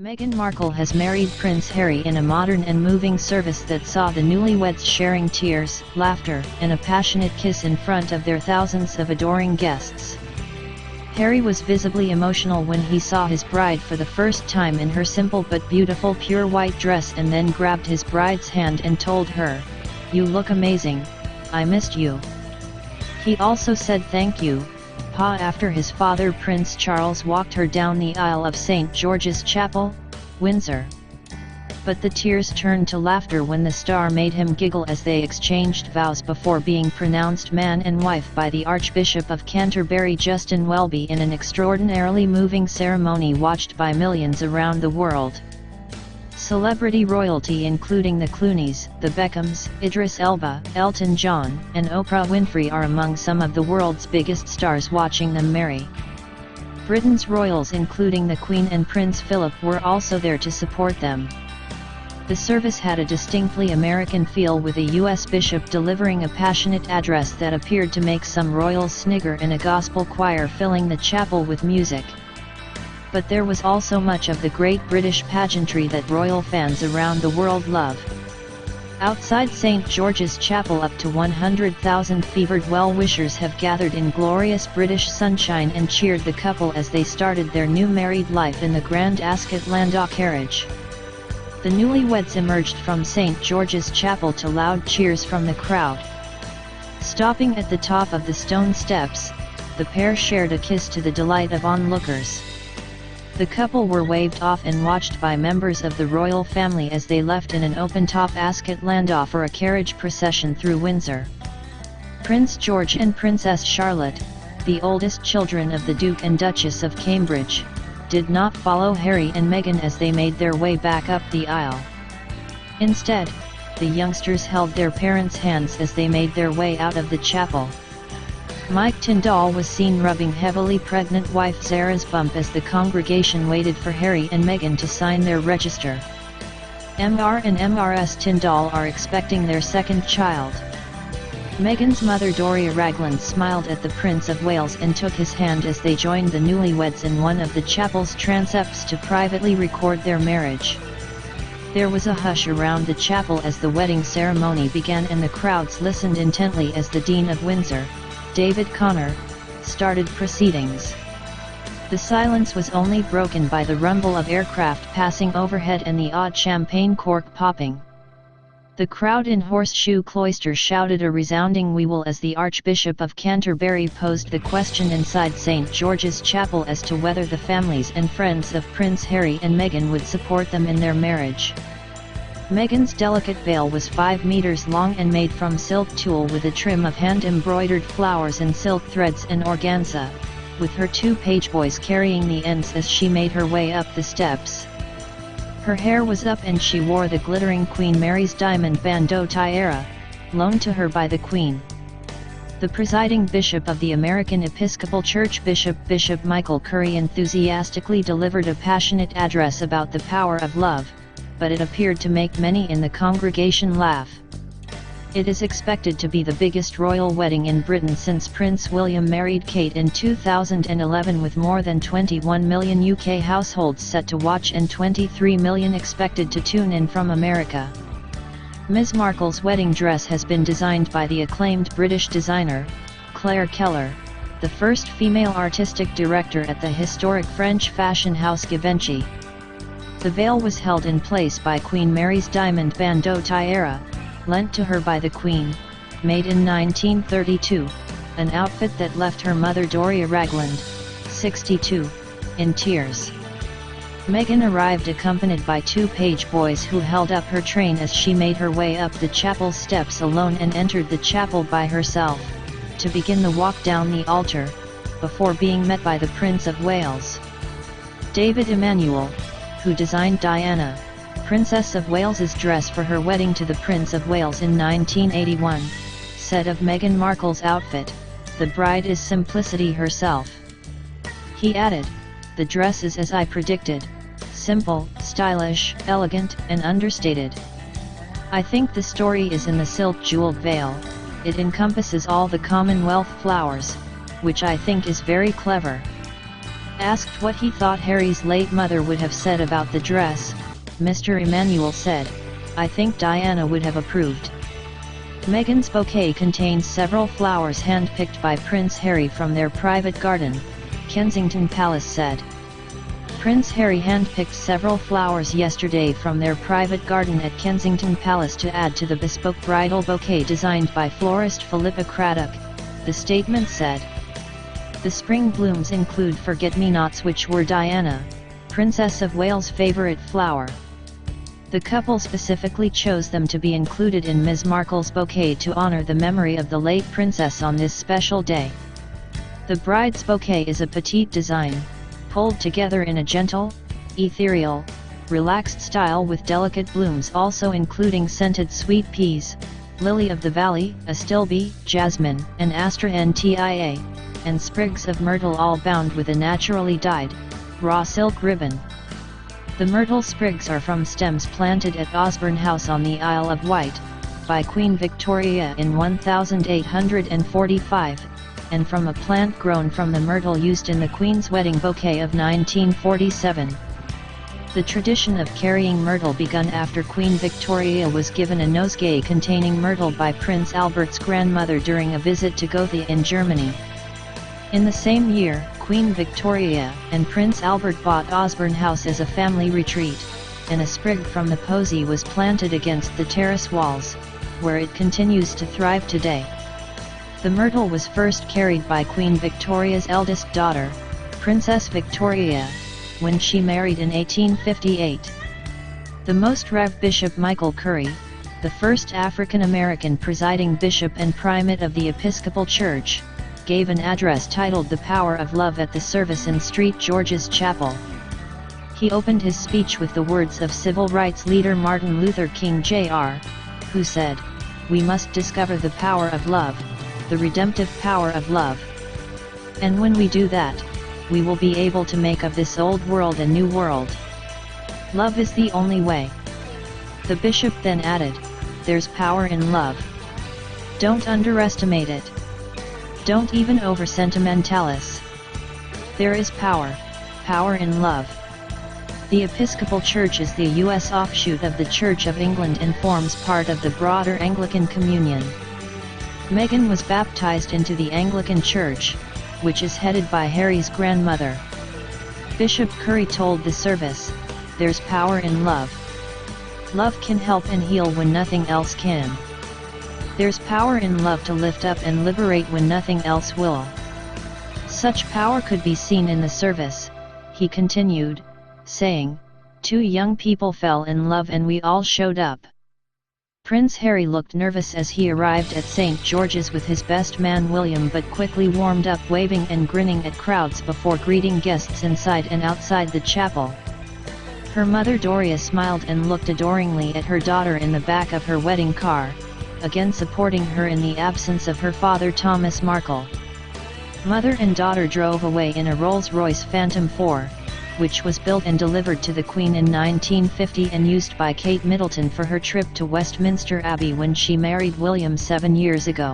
Meghan Markle has married Prince Harry in a modern and moving service that saw the newlyweds sharing tears, laughter, and a passionate kiss in front of their thousands of adoring guests. Harry was visibly emotional when he saw his bride for the first time in her simple but beautiful pure white dress, and then grabbed his bride's hand and told her, "You look amazing, I missed you." He also said thank you, Pa, after his father Prince Charles walked her down the aisle of St. George's Chapel, Windsor. But the tears turned to laughter when the star made him giggle as they exchanged vows before being pronounced man and wife by the Archbishop of Canterbury Justin Welby in an extraordinarily moving ceremony watched by millions around the world. Celebrity royalty including the Clooneys, the Beckhams, Idris Elba, Elton John, and Oprah Winfrey are among some of the world's biggest stars watching them marry. Britain's royals including the Queen and Prince Philip were also there to support them. The service had a distinctly American feel, with a U.S. bishop delivering a passionate address that appeared to make some royals snigger and a gospel choir filling the chapel with music. But there was also much of the great British pageantry that royal fans around the world love. Outside St. George's Chapel, up to 100,000 fevered well-wishers have gathered in glorious British sunshine and cheered the couple as they started their new married life in the grand Ascot landau carriage. The newlyweds emerged from St. George's Chapel to loud cheers from the crowd. Stopping at the top of the stone steps, the pair shared a kiss to the delight of onlookers. The couple were waved off and watched by members of the royal family as they left in an open-top Ascot landau for a carriage procession through Windsor. Prince George and Princess Charlotte, the oldest children of the Duke and Duchess of Cambridge, did not follow Harry and Meghan as they made their way back up the aisle. Instead, the youngsters held their parents' hands as they made their way out of the chapel. Mike Tyndall was seen rubbing heavily pregnant wife Zara's bump as the congregation waited for Harry and Meghan to sign their register. Mr. and Mrs. Tyndall are expecting their second child. Meghan's mother Doria Ragland smiled at the Prince of Wales and took his hand as they joined the newlyweds in one of the chapel's transepts to privately record their marriage. There was a hush around the chapel as the wedding ceremony began, and the crowds listened intently as the Dean of Windsor, David Connor, started proceedings. The silence was only broken by the rumble of aircraft passing overhead and the odd champagne cork popping. The crowd in Horseshoe Cloister shouted a resounding "We will" as the Archbishop of Canterbury posed the question inside St. George's Chapel as to whether the families and friends of Prince Harry and Meghan would support them in their marriage. Meghan's delicate veil was 5 meters long and made from silk tulle with a trim of hand-embroidered flowers and silk threads and organza, with her 2 page boys carrying the ends as she made her way up the steps. Her hair was up and she wore the glittering Queen Mary's diamond bandeau tiara, loaned to her by the Queen. The presiding bishop of the American Episcopal Church, Bishop Michael Curry, enthusiastically delivered a passionate address about the power of love, but it appeared to make many in the congregation laugh. It is expected to be the biggest royal wedding in Britain since Prince William married Kate in 2011, with more than 21 million UK households set to watch and 23 million expected to tune in from America. Ms. Markle's wedding dress has been designed by the acclaimed British designer, Claire Keller, the first female artistic director at the historic French fashion house Givenchy. The veil was held in place by Queen Mary's diamond bandeau tiara, lent to her by the Queen, made in 1932, an outfit that left her mother Doria Ragland, 62, in tears. Meghan arrived accompanied by 2 page boys who held up her train as she made her way up the chapel steps alone and entered the chapel by herself, to begin the walk down the altar, before being met by the Prince of Wales. David Emanuel, who designed Diana, Princess of Wales's dress for her wedding to the Prince of Wales in 1981, said of Meghan Markle's outfit, "The bride is simplicity herself." He added, "The dress is as I predicted, simple, stylish, elegant, and understated. I think the story is in the silk jeweled veil. It encompasses all the Commonwealth flowers, which I think is very clever." Asked what he thought Harry's late mother would have said about the dress, Mr. Emanuel said, "I think Diana would have approved." Meghan's bouquet contains several flowers handpicked by Prince Harry from their private garden, Kensington Palace said. Prince Harry handpicked several flowers yesterday from their private garden at Kensington Palace to add to the bespoke bridal bouquet designed by florist Philippa Craddock, the statement said. The spring blooms include forget-me-nots, which were Diana, Princess of Wales' favourite flower. The couple specifically chose them to be included in Ms. Markle's bouquet to honour the memory of the late princess on this special day. The bride's bouquet is a petite design, pulled together in a gentle, ethereal, relaxed style with delicate blooms also including scented sweet peas, lily of the valley, astilbe, jasmine, and astrantia, and sprigs of myrtle, all bound with a naturally dyed, raw silk ribbon. The myrtle sprigs are from stems planted at Osborne House on the Isle of Wight, by Queen Victoria in 1845, and from a plant grown from the myrtle used in the Queen's wedding bouquet of 1947. The tradition of carrying myrtle began after Queen Victoria was given a nosegay containing myrtle by Prince Albert's grandmother during a visit to Gothia in Germany. In the same year, Queen Victoria and Prince Albert bought Osborne House as a family retreat, and a sprig from the posy was planted against the terrace walls, where it continues to thrive today. The myrtle was first carried by Queen Victoria's eldest daughter, Princess Victoria, when she married in 1858. The Most Rev Bishop Michael Curry, the first African-American presiding bishop and primate of the Episcopal Church, gave an address titled "The Power of Love" at the service in St. George's Chapel. He opened his speech with the words of civil rights leader Martin Luther King Jr., who said, "We must discover the power of love, the redemptive power of love. And when we do that, we will be able to make of this old world a new world. Love is the only way." The bishop then added, "There's power in love. Don't underestimate it. Don't even over-sentimentalize. There is power in love." The Episcopal Church is the U.S. offshoot of the Church of England and forms part of the broader Anglican Communion. Meghan was baptized into the Anglican Church, which is headed by Harry's grandmother. Bishop Curry told the service, "There's power in love. Love can help and heal when nothing else can. There's power in love to lift up and liberate when nothing else will." Such power could be seen in the service, he continued, saying, "Two young people fell in love and we all showed up." Prince Harry looked nervous as he arrived at St. George's with his best man William, but quickly warmed up, waving and grinning at crowds before greeting guests inside and outside the chapel. Her mother Doria smiled and looked adoringly at her daughter in the back of her wedding car, again supporting her in the absence of her father Thomas Markle. Mother and daughter drove away in a Rolls-Royce Phantom 4, which was built and delivered to the Queen in 1950 and used by Kate Middleton for her trip to Westminster Abbey when she married William 7 years ago.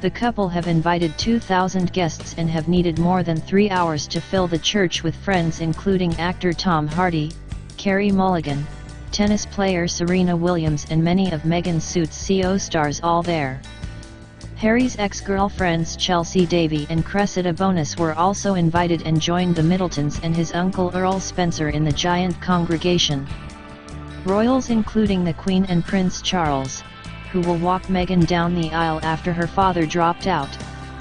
The couple have invited 2,000 guests and have needed more than 3 hours to fill the church with friends, including actor Tom Hardy, Carey Mulligan, tennis player Serena Williams and many of Meghan's Suits CO stars, all there. Harry's ex-girlfriends Chelsea Davy and Cressida Bonus were also invited and joined the Middletons and his uncle Earl Spencer in the giant congregation. Royals including the Queen and Prince Charles, who will walk Meghan down the aisle after her father dropped out,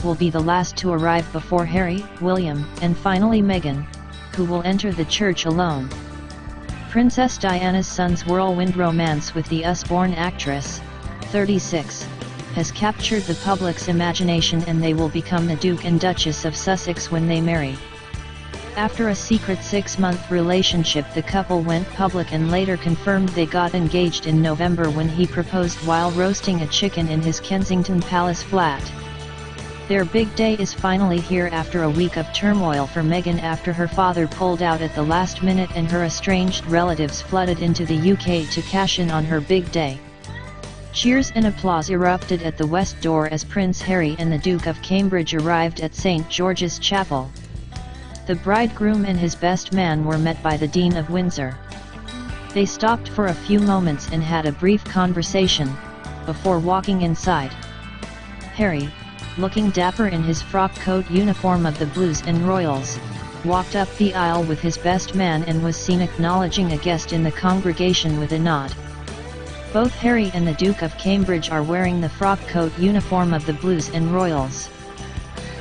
will be the last to arrive before Harry, William, and finally Meghan, who will enter the church alone. Princess Diana's son's whirlwind romance with the US-born actress, 36, has captured the public's imagination, and they will become the Duke and Duchess of Sussex when they marry. After a secret 6-month relationship, the couple went public and later confirmed they got engaged in November when he proposed while roasting a chicken in his Kensington Palace flat. Their big day is finally here after a week of turmoil for Meghan after her father pulled out at the last minute and her estranged relatives flooded into the UK to cash in on her big day. Cheers and applause erupted at the west door as Prince Harry and the Duke of Cambridge arrived at St. George's Chapel. The bridegroom and his best man were met by the Dean of Windsor. They stopped for a few moments and had a brief conversation, before walking inside. Harry, looking dapper in his frock coat uniform of the Blues and Royals, walked up the aisle with his best man and was seen acknowledging a guest in the congregation with a nod. Both Harry and the Duke of Cambridge are wearing the frock coat uniform of the Blues and Royals.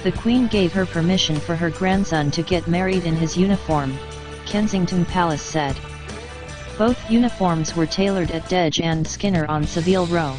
The Queen gave her permission for her grandson to get married in his uniform, Kensington Palace said. Both uniforms were tailored at Dedge and Skinner on Savile Row.